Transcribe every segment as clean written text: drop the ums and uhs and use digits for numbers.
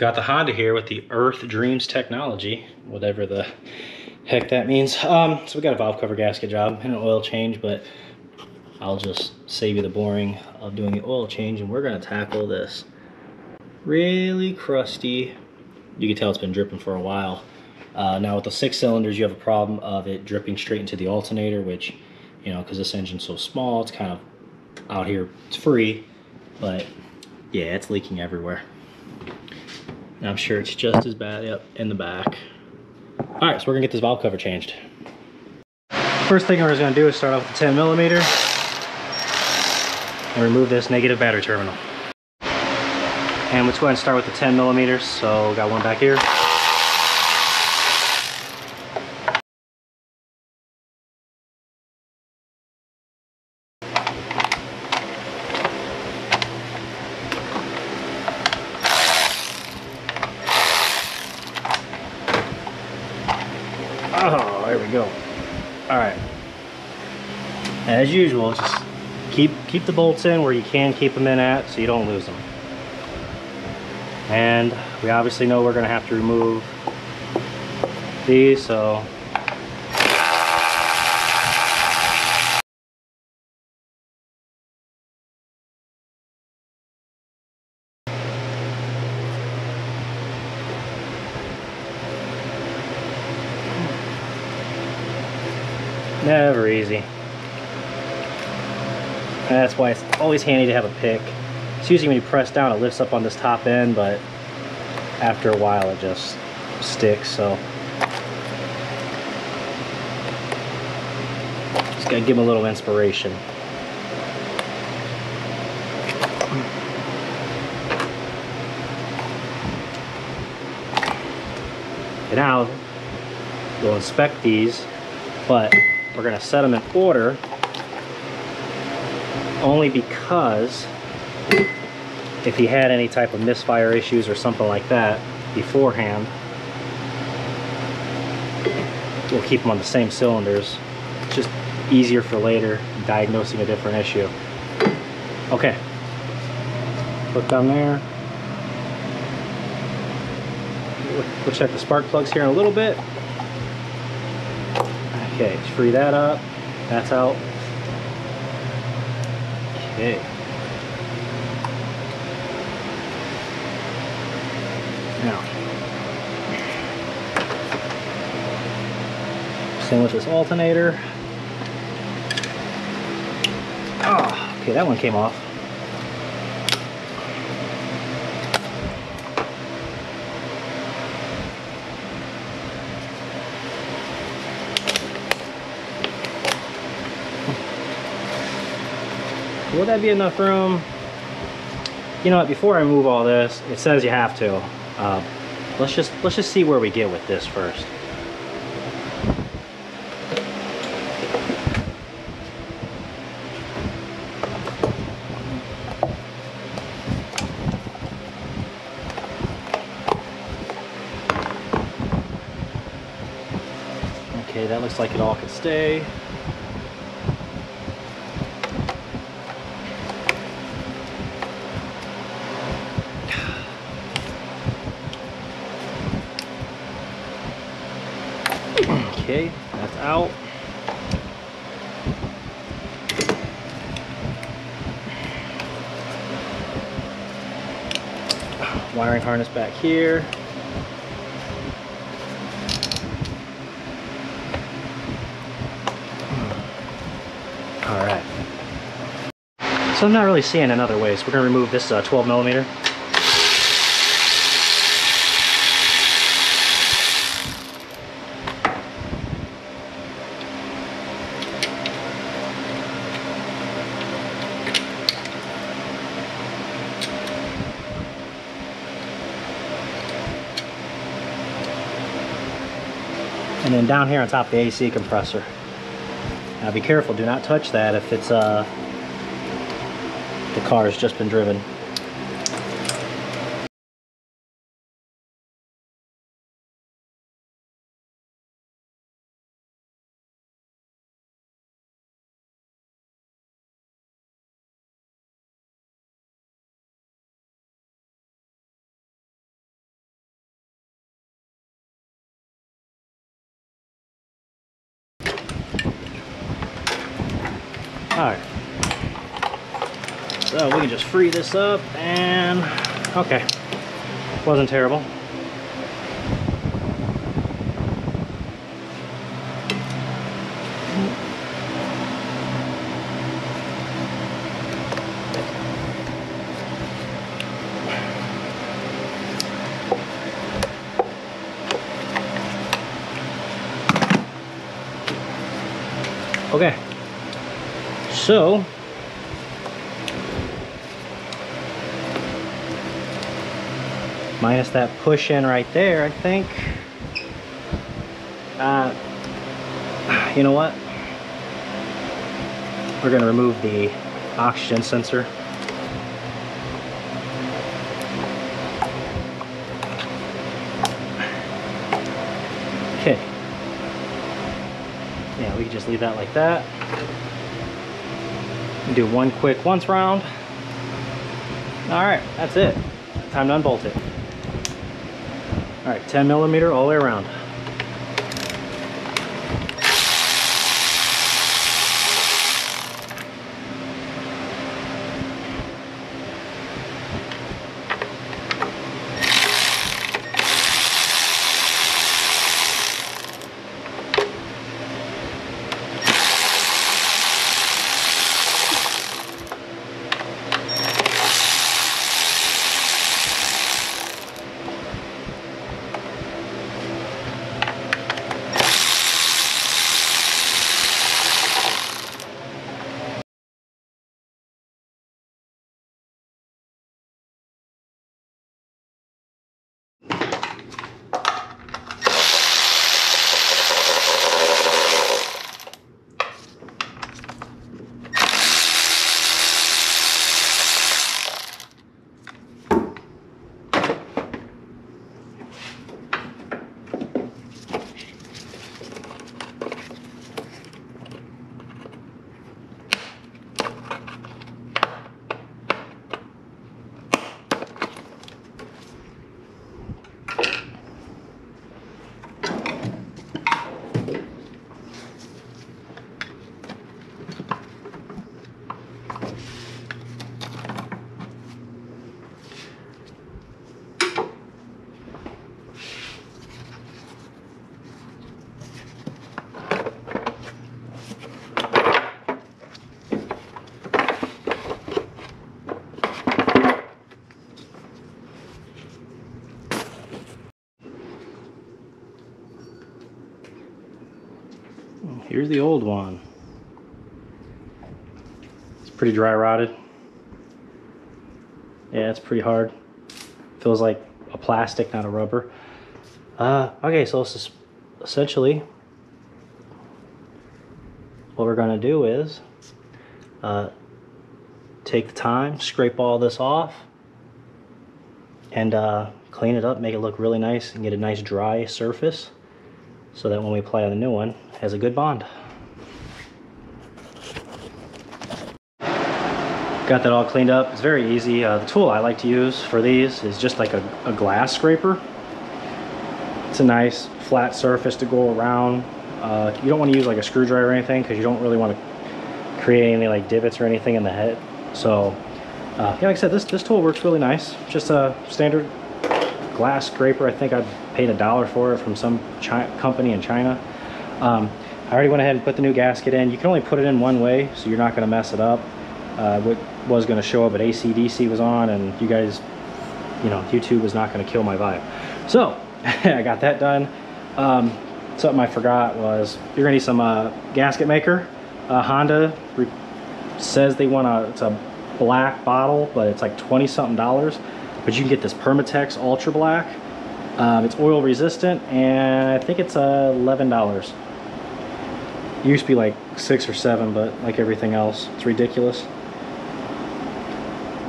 Got the Honda here with the Earth Dreams technology, whatever the heck that means. So we got a valve cover gasket job and an oil change, but I'll just save you the boring of doing the oil change, and we're gonna tackle this really crusty. You can tell it's been dripping for a while. Now with the 6 cylinders, you have a problem of it dripping straight into the alternator, which, you know, because this engine's so small, it's kind of out here, it's free, but yeah, it's leaking everywhere. And I'm sure it's just as bad, yep, in the back. All right, so we're gonna get this valve cover changed. First thing we're gonna do is start off with the 10 millimeter and remove this negative battery terminal. And let's go ahead and start with the 10 millimeters. So got one back here. Oh, there we go. All right. As usual, just keep the bolts in where you can keep them in at, so you don't lose them. And we obviously know we're going to have to remove these, so never easy. And that's why it's always handy to have a pick. It's usually when you press down, it lifts up on this top end, but after a while it just sticks, so just gotta give them a little inspiration. And now we'll inspect these, but we're gonna set them in order only because if he had any type of misfire issues or something like that beforehand, we'll keep them on the same cylinders. It's just easier for later diagnosing a different issue. Okay, look down there. We'll check the spark plugs here in a little bit. Okay, just free that up. That's out. Okay. Now, same with this alternator. Oh, okay, that one came off. Will that be enough room? You know what, before I move all this, it says you have to. Let's just see where we get with this first. Okay, that looks like it all could stay. Okay, that's out. Wiring harness back here. All right. So I'm not really seeing another way, so we're gonna remove this 12 millimeter. And then down here on top of the AC compressor. Now be careful, do not touch that if it's the car has just been driven. Alright. So we can just free this up and, okay, wasn't terrible. Okay, so minus that push in right there, I think. You know what? We're gonna remove the oxygen sensor. Okay. Yeah, we can just leave that like that. Do one quick once round. All right, that's it. Time to unbolt it. All right, 10 millimeter all the way around. Here's the old one. It's pretty dry rotted. Yeah, it's pretty hard. Feels like a plastic, not a rubber. Okay, so this is essentially what we're gonna do is take the time, scrape all this off, and clean it up, make it look really nice, and get a nice dry surface so that when we apply the new one, it has a good bond. Got that all cleaned up. It's very easy. The tool I like to use for these is just like a glass scraper. It's a nice flat surface to go around. You don't want to use like a screwdriver or anything because you don't really want to create any like divots or anything in the head. So yeah, like I said, this tool works really nice. Just a standard glass scraper. I think I paid $1 for it from some company in China. I already went ahead and put the new gasket in. You can only put it in one way, so you're not going to mess it up. What was going to show up, but AC/DC was on, and you guys, you know, YouTube was not going to kill my vibe. So I got that done. Something I forgot was you're going to need some gasket maker. Honda says they want it's a black bottle, but it's like $20-something. But you can get this Permatex Ultra Black. It's oil resistant, and I think it's $11. It used to be like $6 or $7, but like everything else, it's ridiculous.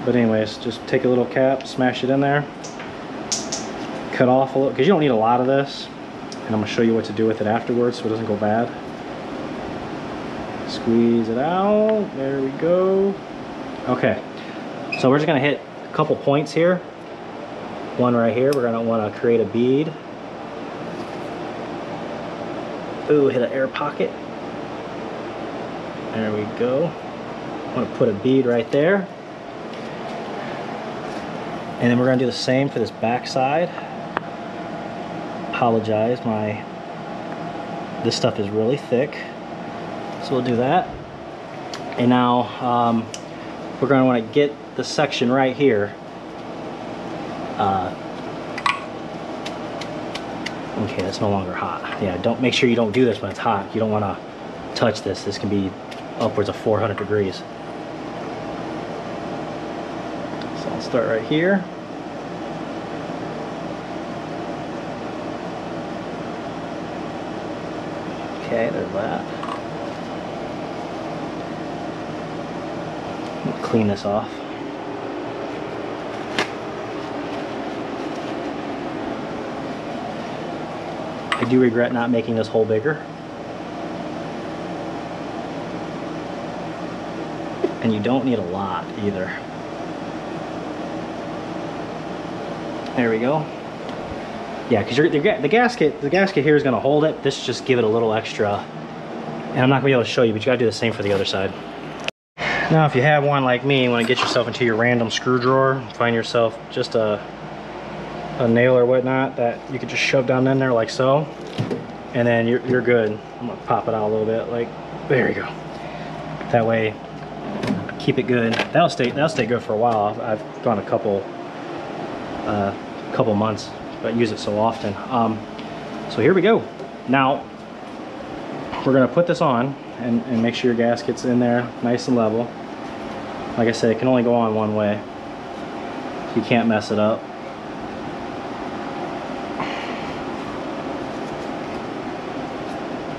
But anyways, just take a little cap, smash it in there, cut off a little, because you don't need a lot of this, and I'm going to show you what to do with it afterwards so it doesn't go bad. Squeeze it out, there we go. Okay, so we're just going to hit a couple points here. One right here, we're going to want to create a bead. Ooh, hit an air pocket. There we go. I'm gonna put a bead right there. And then we're gonna do the same for this back side. Apologize, this stuff is really thick. So we'll do that. And now we're gonna wanna get the section right here. Okay, that's no longer hot. Yeah, don't make sure you don't do this when it's hot. You don't wanna touch this. This can be upwards of 400 degrees. So I'll start right here. Okay, there's that. Clean this off. I do regret not making this hole bigger. And you don't need a lot either. There we go. Yeah, because the gasket here is going to hold it. This just give it a little extra. And I'm not going to be able to show you, but you got to do the same for the other side. Now, if you have one like me, you want to get yourself into your random screw drawer, find yourself just a nail or whatnot that you could just shove down in there like so, and then you're good. I'm gonna pop it out a little bit, like there you go. That way, keep it good. That'll stay good for a while. I've gone a couple months, but I use it so often. So here we go. Now we're gonna put this on and make sure your gasket's in there nice and level. Like I said, it can only go on one way, so you can't mess it up.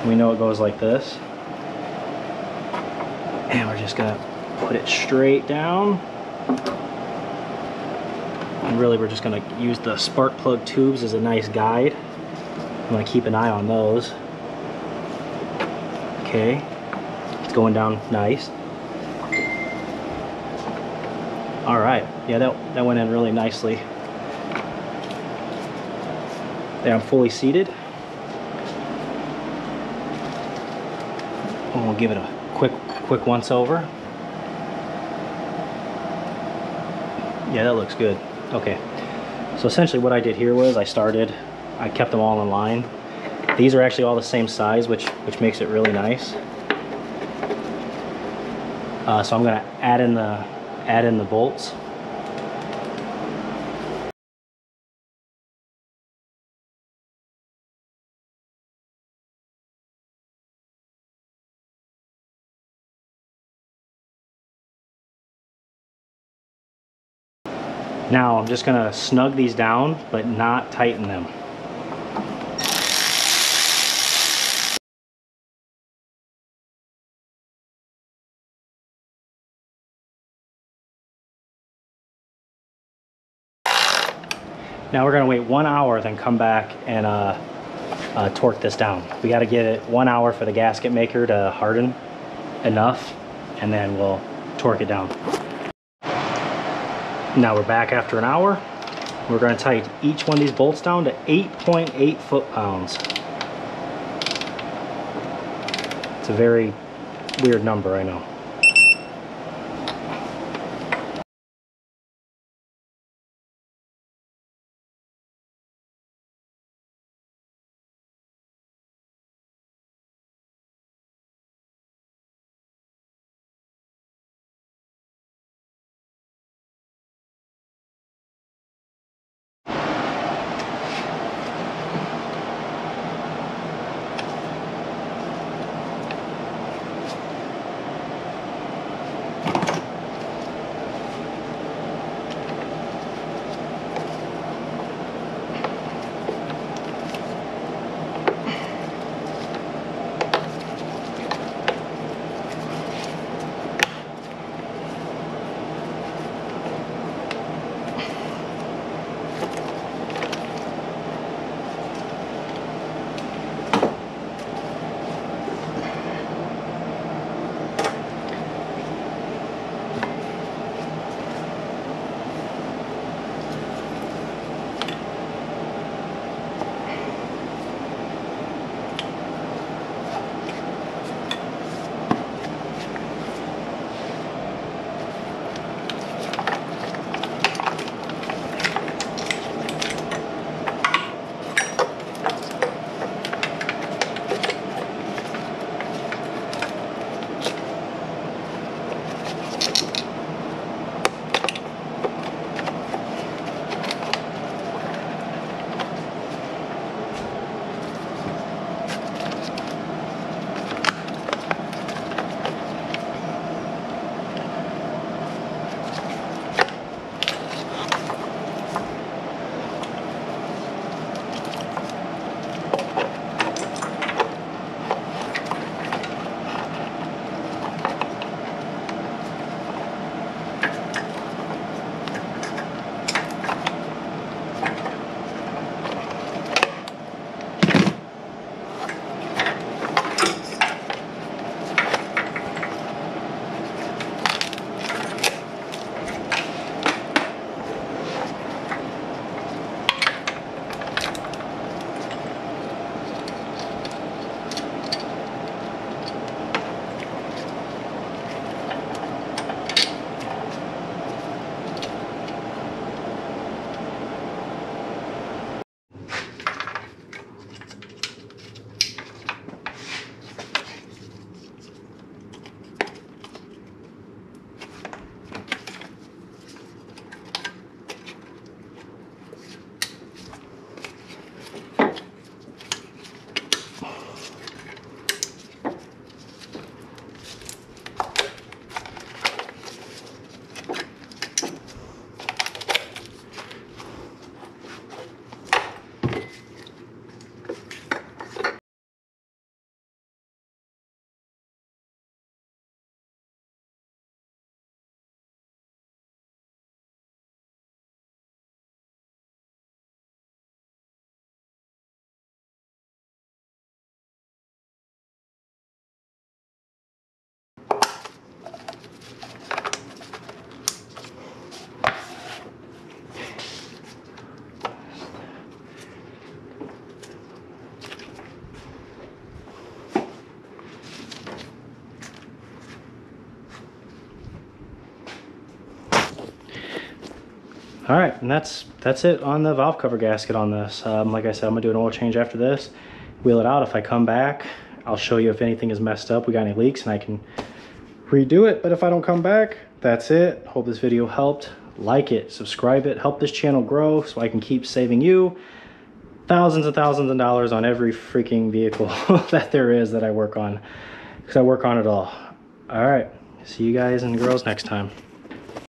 We know it goes like this. And we're just gonna put it straight down. And really we're just gonna use the spark plug tubes as a nice guide. I'm gonna keep an eye on those. Okay, it's going down nice. All right, yeah, that went in really nicely. There, I'm fully seated. And we'll give it a quick once over. Yeah, that looks good. Okay, so essentially what I did here was I kept them all in line. These are actually all the same size, which makes it really nice. So I'm gonna add in the bolts. Now I'm just gonna snug these down, but not tighten them. Now we're gonna wait 1 hour, then come back and torque this down. We gotta get it 1 hour for the gasket maker to harden enough, and then we'll torque it down. Now we're back after an hour. We're gonna tighten each one of these bolts down to 8.8 foot-pounds. It's a very weird number, I know. All right, and that's it on the valve cover gasket on this. Like I said, I'm gonna do an oil change after this, wheel it out. If I come back, I'll show you if anything is messed up, we got any leaks, and I can redo it. But if I don't come back, that's it. Hope this video helped. Like it, subscribe it, help this channel grow so I can keep saving you thousands and thousands of dollars on every freaking vehicle that there is that I work on, because I work on it all. All right, see you guys and girls next time.